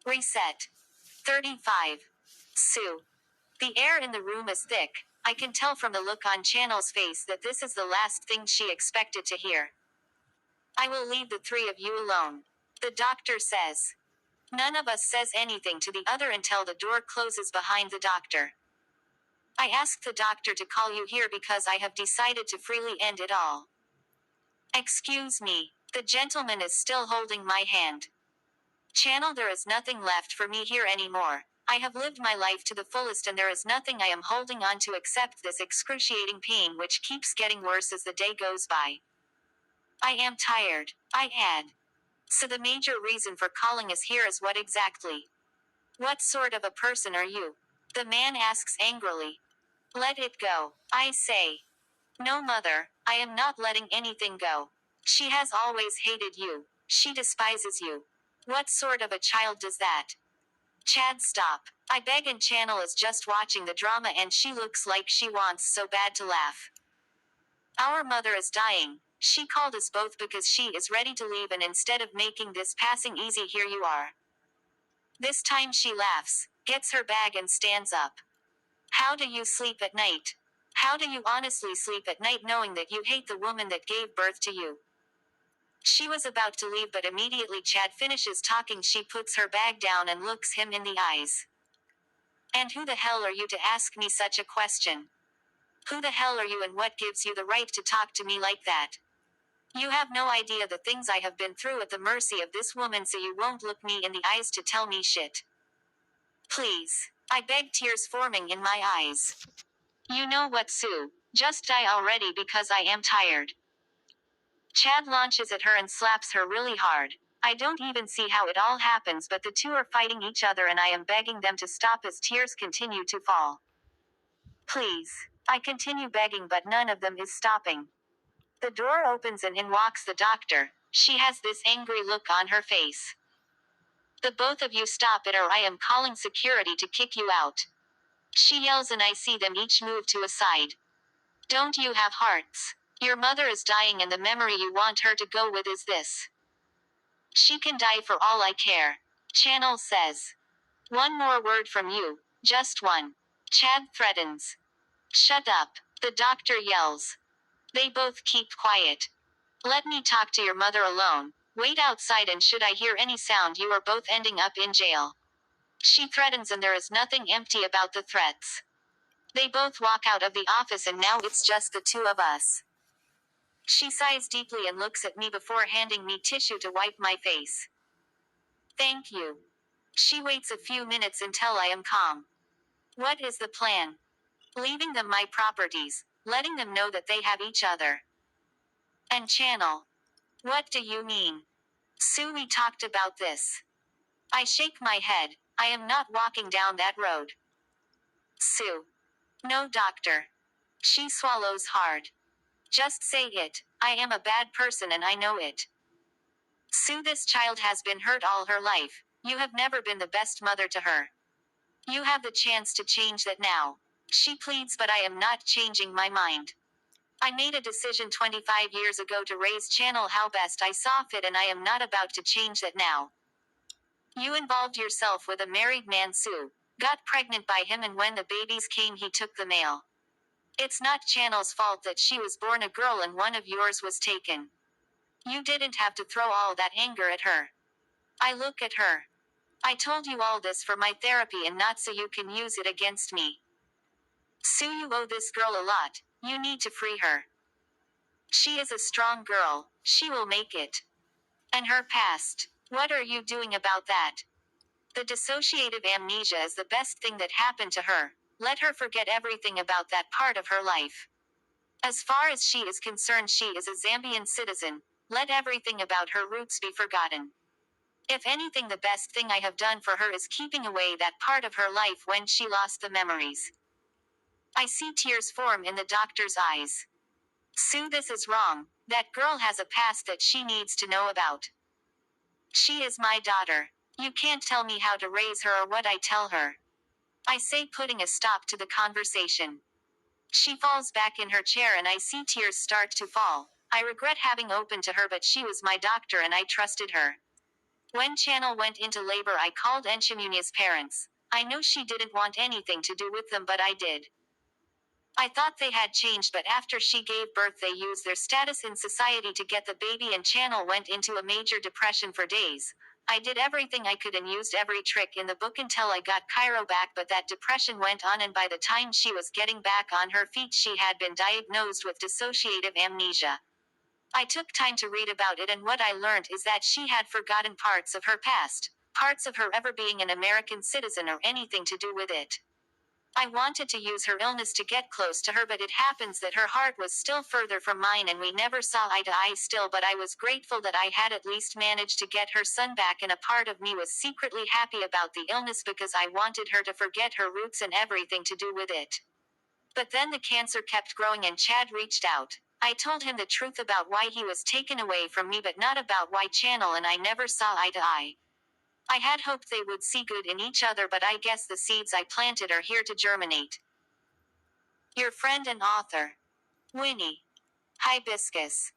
Reset. 35. Sue. The air in the room is thick. I can tell from the look on Channel's face that this is the last thing she expected to hear. I will leave the three of you alone. The doctor says. None of us says anything to the other until the door closes behind the doctor. I asked the doctor to call you here because I have decided to freely end it all. Excuse me. The gentleman is still holding my hand. Channel, there is nothing left for me here anymore. I have lived my life to the fullest and there is nothing I am holding on to except this excruciating pain which keeps getting worse as the day goes by. I am tired, I add. So the major reason for calling us here is what exactly? What sort of a person are you? The man asks angrily. Let it go, I say. No, mother, I am not letting anything go. She has always hated you. She despises you. What sort of a child does that? Chad, stop. I beg, and Channel is just watching the drama and she looks like she wants so bad to laugh. Our mother is dying. She called us both because she is ready to leave, and instead of making this passing easy, here you are. This time she laughs, gets her bag and stands up. How do you sleep at night? How do you honestly sleep at night knowing that you hate the woman that gave birth to you? She was about to leave, but immediately Chad finishes talking. She puts her bag down and looks him in the eyes. And who the hell are you to ask me such a question? Who the hell are you and what gives you the right to talk to me like that? You have no idea the things I have been through at the mercy of this woman, so you won't look me in the eyes to tell me shit. Please. I beg, tears forming in my eyes. You know what, Sue? Just die already because I am tired. Chad launches at her and slaps her really hard. I don't even see how it all happens, but the two are fighting each other and I am begging them to stop as tears continue to fall. Please. I continue begging, but none of them is stopping. The door opens and in walks the doctor. She has this angry look on her face. The both of you stop it or I am calling security to kick you out. She yells and I see them each move to a side. Don't you have hearts? Your mother is dying and the memory you want her to go with is this. She can die for all I care. Channel says. One more word from you. Just one. Chad threatens. Shut up. The doctor yells. They both keep quiet. Let me talk to your mother alone. Wait outside, and should I hear any sound, you are both ending up in jail. She threatens and there is nothing empty about the threats. They both walk out of the office and now it's just the two of us. She sighs deeply and looks at me before handing me tissue to wipe my face. Thank you. She waits a few minutes until I am calm. What is the plan? Leaving them my properties, letting them know that they have each other. And Channel. What do you mean? Sue, we talked about this. I shake my head. I am not walking down that road. Sue. No, doctor. She swallows hard. Just say it. I am a bad person and I know it. Sue, this child has been hurt all her life. You have never been the best mother to her. You have the chance to change that now. She pleads, but I am not changing my mind. I made a decision 25 years ago to raise Channel how best I saw fit, and I am not about to change that now. You involved yourself with a married man, Sue. Got pregnant by him, and when the babies came he took the male. It's not Channel's fault that she was born a girl and one of yours was taken. You didn't have to throw all that anger at her. I look at her. I told you all this for my therapy and not so you can use it against me. Sue, you owe this girl a lot. You need to free her. She is a strong girl. She will make it. And her past. What are you doing about that? The dissociative amnesia is the best thing that happened to her. Let her forget everything about that part of her life. As far as she is concerned, she is a Zambian citizen. Let everything about her roots be forgotten. If anything, the best thing I have done for her is keeping away that part of her life when she lost the memories. I see tears form in the doctor's eyes. Sue, this is wrong. That girl has a past that she needs to know about. She is my daughter. You can't tell me how to raise her or what I tell her. I say, putting a stop to the conversation. She falls back in her chair and I see tears start to fall. I regret having opened to her, but she was my doctor and I trusted her. When Channel went into labor, I called Enchimunia's parents. I know she didn't want anything to do with them, but I did. I thought they had changed, but after she gave birth they used their status in society to get the baby, and Channel went into a major depression for days. I did everything I could and used every trick in the book until I got Cairo back, but that depression went on, and by the time she was getting back on her feet she had been diagnosed with dissociative amnesia. I took time to read about it, and what I learned is that she had forgotten parts of her past, parts of her ever being an American citizen or anything to do with it. I wanted to use her illness to get close to her, but it happens that her heart was still further from mine and we never saw eye to eye still, but I was grateful that I had at least managed to get her son back, and a part of me was secretly happy about the illness because I wanted her to forget her roots and everything to do with it. But then the cancer kept growing and Chad reached out. I told him the truth about why he was taken away from me, but not about why Channel and I never saw eye to eye. I had hoped they would see good in each other, but I guess the seeds I planted are here to germinate. Your friend and author, Winnie. Hibiscus.